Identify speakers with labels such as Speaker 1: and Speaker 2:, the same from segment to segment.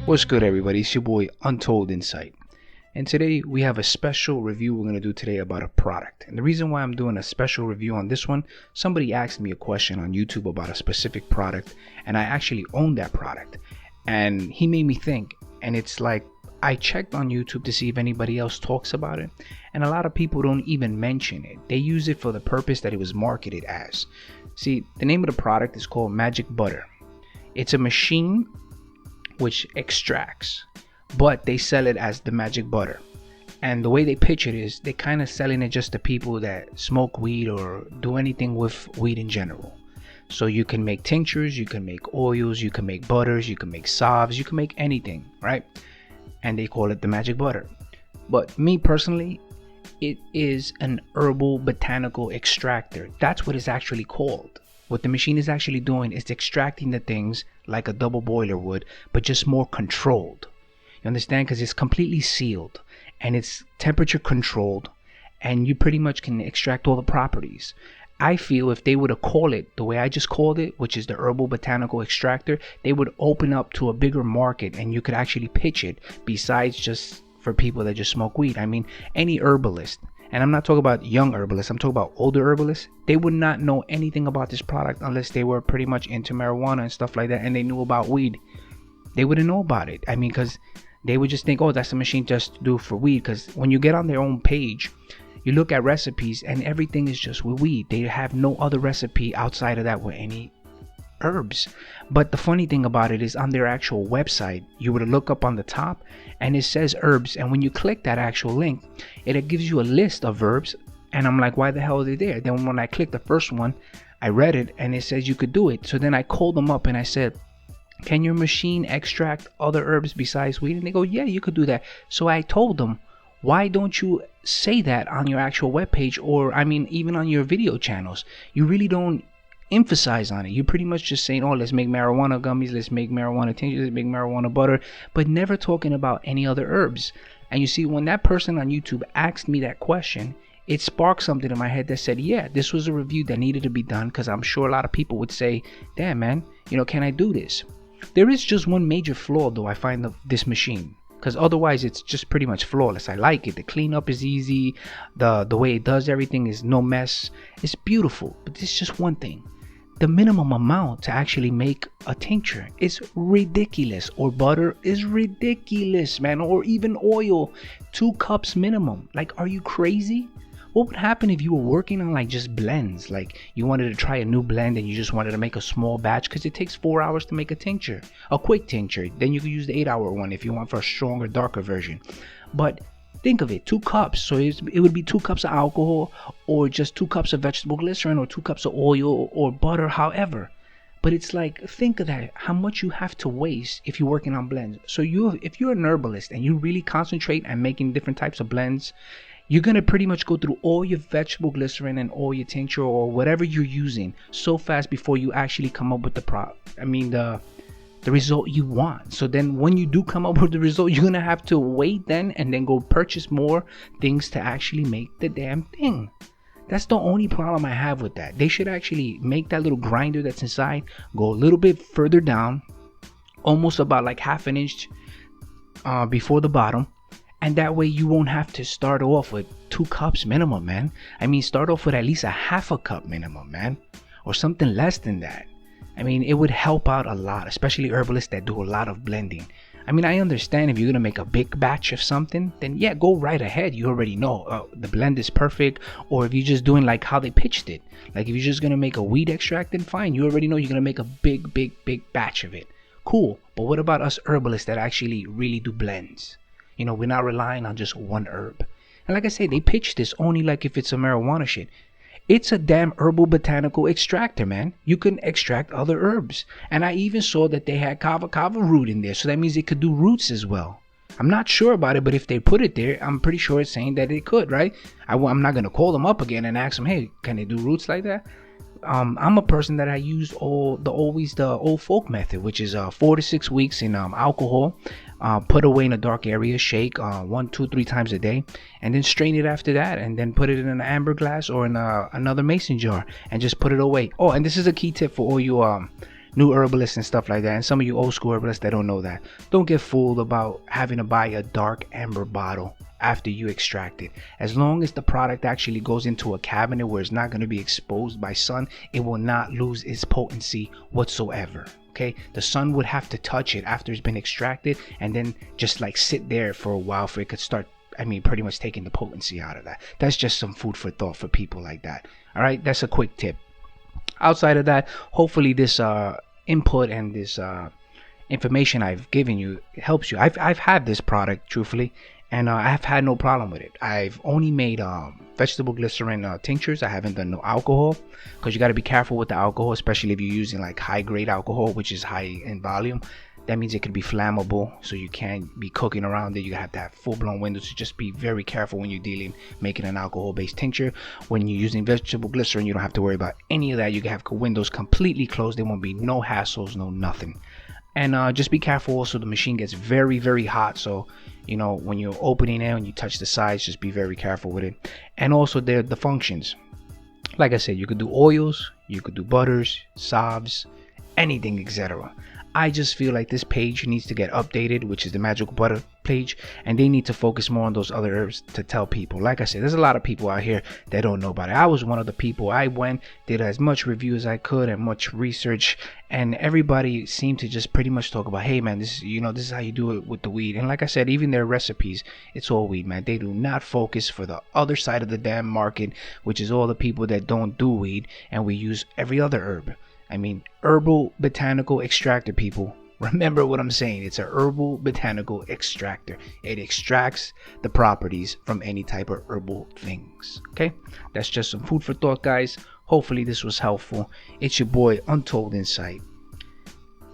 Speaker 1: What's good, everybody? It's your boy Untold Insight, and today we have a special review we're going to do today about a product. And the reason why I'm doing a special review on this one, somebody asked me a question on YouTube about a specific product, and I actually own that product, and he made me think. And it's like, I checked on YouTube to see if anybody else talks about it, and a lot of people don't even mention it. They use it for the purpose that it was marketed as. See, the name of the product is called Magic Butter. It's a machine which extracts, but they sell it as the magic butter. And the way they pitch it is they kind of selling it just to people that smoke weed or do anything with weed in general. So you can make tinctures, you can make oils, you can make butters, you can make salves, you can make anything, right? And they call it the magic butter. But me personally, it is an herbal botanical extractor. That's what it's actually called. What the machine is actually doing is extracting the things like a double boiler would, but just more controlled. You understand? Because it's completely sealed and it's temperature controlled, and you pretty much can extract all the properties. I feel if they would have called it the way I just called it, which is the herbal botanical extractor, they would open up to a bigger market and you could actually pitch it besides just for people that just smoke weed. I mean, any herbalist, and I'm not talking about young herbalists, I'm talking about older herbalists, they would not know anything about this product unless they were pretty much into marijuana and stuff like that, and they knew about weed. They wouldn't know about it. I mean, because they would just think, oh, that's a machine just to do for weed. Because when you get on their own page, you look at recipes and everything is just with weed. They have no other recipe outside of that with any herbs. But the funny thing about it is on their actual website, you would look up on the top and it says herbs, and when you click that actual link, it gives you a list of herbs, and I'm like, why the hell are they there? Then when I clicked the first one, I read it and it says you could do it. So then I called them up and I said, can your machine extract other herbs besides weed? And they go, yeah, you could do that. So I told them, why don't you say that on your actual webpage, or I mean even on your video channels? You really don't emphasize on it. You're pretty much just saying, oh, let's make marijuana gummies, let's make marijuana tinctures, let's make marijuana butter, but never talking about any other herbs. And you see, when that person on YouTube asked me that question, it sparked something in my head that said, yeah, this was a review that needed to be done, because I'm sure a lot of people would say, damn man, can I do this? There is just one major flaw though I find of this machine, because otherwise it's just pretty much flawless. I like it. The cleanup is easy. The way it does everything is no mess. It's beautiful. But there's just one thing. The minimum amount to actually make a tincture is ridiculous, or butter is ridiculous, man, or even oil. 2 cups minimum. Like, are you crazy? What would happen if you were working on like just blends? Like you wanted to try a new blend and you just wanted to make a small batch, because it takes 4 hours to make a tincture, a quick tincture. Then you could use the 8-hour one if you want for a stronger, darker version. But think of it, 2 cups. So it would be 2 cups of alcohol, or just 2 cups of vegetable glycerin, or 2 cups of oil or butter, however. But it's like, think of that, how much you have to waste if you're working on blends. So if you're an herbalist and you really concentrate on making different types of blends, you're going to pretty much go through all your vegetable glycerin and all your tincture or whatever you're using so fast before you actually come up with the result you want. So then when you do come up with the result, you're going to have to wait then and then go purchase more things to actually make the damn thing. That's the only problem I have with that. They should actually make that little grinder that's inside go a little bit further down, almost about like half an inch before the bottom. And that way you won't have to start off with 2 cups minimum, man. I mean, start off with at least a half a cup minimum, man. Or something less than that. I mean, it would help out a lot, especially herbalists that do a lot of blending. I mean, I understand if you're going to make a big batch of something, then yeah, go right ahead. You already know the blend is perfect. Or if you're just doing like how they pitched it. Like if you're just going to make a weed extract, then fine. You already know you're going to make a big batch of it. Cool. But what about us herbalists that actually really do blends? We're not relying on just one herb. And like I say, they pitch this only like if it's a marijuana shit. It's a damn herbal botanical extractor, man. You can extract other herbs. And I even saw that they had kava root in there. So that means it could do roots as well. I'm not sure about it, but if they put it there, I'm pretty sure it's saying that it could, right? I'm not going to call them up again and ask them, hey, can they do roots like that? I'm a person that I used always the old folk method, which is 4 to 6 weeks in alcohol, put away in a dark area, shake 1, 2, 3 times a day, and then strain it after that, and then put it in an amber glass or in another mason jar and just put it away. Oh, and this is a key tip for all you new herbalists and stuff like that, and some of you old school herbalists that don't know that, don't get fooled about having to buy a dark amber bottle after you extract it. As long as the product actually goes into a cabinet where it's not going to be exposed by sun, it will not lose its potency whatsoever. Okay, the sun would have to touch it after it's been extracted and then just like sit there for a while for it could start, pretty much taking the potency out of that. That's just some food for thought for people like that. All right, that's a quick tip. Outside of that, hopefully this input and this information I've given you helps you. I've had this product truthfully, and I've had no problem with it. I've only made vegetable glycerin tinctures. I haven't done no alcohol, because you got to be careful with the alcohol, especially if you're using like high grade alcohol, which is high in volume. That means it could be flammable, so you can't be cooking around it. You have to have full-blown windows, so just be very careful when you're making an alcohol-based tincture. When you're using vegetable glycerin, you don't have to worry about any of that. You can have windows completely closed. There won't be no hassles, no nothing. And just be careful also, the machine gets very, very hot, so when you're opening it and you touch the sides, just be very careful with it. And also the functions, like I said, you could do oils, you could do butters, salves, anything, etc. I just feel like this page needs to get updated, which is the magical butter page, and they need to focus more on those other herbs to tell people. Like I said, there's a lot of people out here that don't know about it. I was one of the people. I went, did as much review as I could and much research, and everybody seemed to just pretty much talk about, hey man, this is how you do it with the weed. And like I said, even their recipes, it's all weed, man. They do not focus for the other side of the damn market, which is all the people that don't do weed, and we use every other herb. Herbal botanical extractor, people. Remember what I'm saying. It's a herbal botanical extractor. It extracts the properties from any type of herbal things. Okay, that's just some food for thought, guys. Hopefully this was helpful. It's your boy Untold Insight.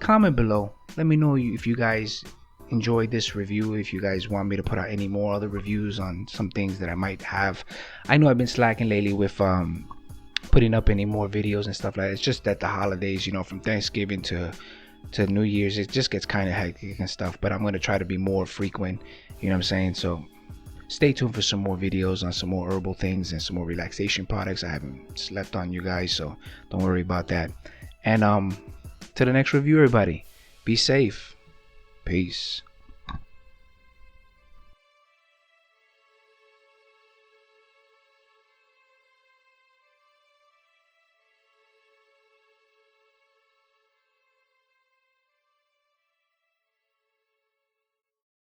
Speaker 1: Comment below. Let me know if you guys enjoyed this review. If you guys want me to put out any more other reviews on some things that I might have. I know I've been slacking lately with putting up any more videos and stuff like that. It's just that the holidays, from Thanksgiving to New Year's, it just gets kind of hectic and stuff, but I'm going to try to be more frequent, so stay tuned for some more videos on some more herbal things and some more relaxation products. I haven't slept on you guys, so don't worry about that. And to the next review, everybody, be safe. Peace.